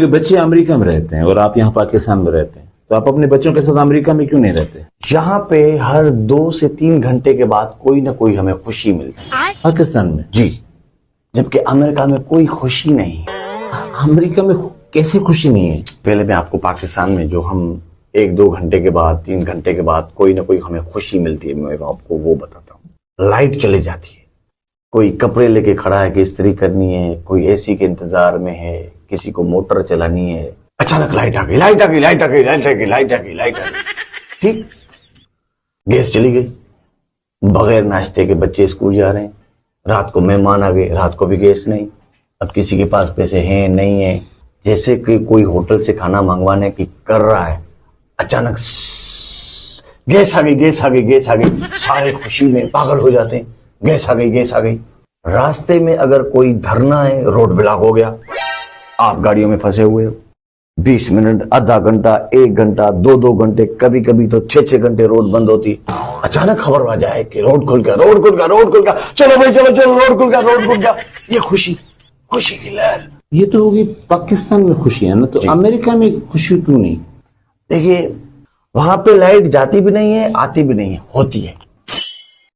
आपके बच्चे अमेरिका में रहते हैं और आप यहाँ पाकिस्तान में रहते हैं, तो आप अपने बच्चों के साथ अमेरिका में क्यों नहीं रहते? यहाँ पे हर 2 से 3 घंटे के बाद कोई ना कोई हमें खुशी मिलती है। पाकिस्तान में? जी, जबकि अमेरिका में कोई खुशी नहीं है। अमेरिका में कैसे खुशी नहीं है? पहले मैं आपको पाकिस्तान में जो हम 1-2 घंटे के बाद 3 घंटे के बाद कोई ना कोई हमें खुशी मिलती है, मैं आपको वो बताता हूँ। लाइट चली जाती है, कोई कपड़े लेके खड़ा है कि इस्त्री करनी है, कोई एसी के इंतजार में है, किसी को मोटर चलानी है, अचानक लाइट आ गई, लाइट आ गई, लाइट आ गई, लाइट आ गई, लाइट आ गई, लाइट आ गई, ठीक, गैस चली गई, बगैर नाश्ते के बच्चे स्कूल जा रहे हैं, रात को मेहमान आ गए, रात को भी गैस नहीं, अब किसी के पास पैसे हैं नहीं है, जैसे कि कोई होटल से खाना मंगवाने की कर रहा है, अचानक गैस आ गई, गैस आ गई, गैस आ गई, सारे खुशी में पागल हो जाते हैं, गैस आ गई, गैस आ गई। रास्ते में अगर कोई धरना है, रोड ब्लॉक हो गया, आप गाड़ियों में फंसे हुए हो, 20 मिनट, आधा घंटा, 1 घंटा, 2-2 घंटे, कभी कभी तो 6-6 घंटे रोड बंद होती, अचानक खबर आ जाए कि रोड खुल गया, रोड खुल गया, रोड खुल गया, चलो भाई चलो चलो, रोड खुल गया, रोड खुल गया, ये खुशी, खुशी की लहर। ये तो होगी पाकिस्तान में खुशी है ना, तो अमेरिका में खुशी क्यों नहीं? देखिए, वहां पे लाइट जाती भी नहीं है, आती भी नहीं है, होती है,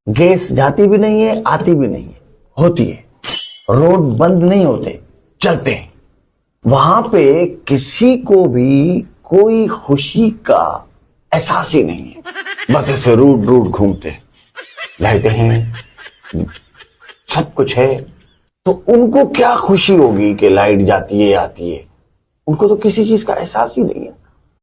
गैस जाती भी नहीं है, आती भी नहीं है, होती है, रोड बंद नहीं होते, चलते हैं। वहां पे किसी को भी कोई खुशी का एहसास ही नहीं है, बस ऐसे रूट रूट घूमते, लाइटें हैं, सब कुछ है, तो उनको क्या खुशी होगी कि लाइट जाती है आती है? उनको तो किसी चीज का एहसास ही नहीं है।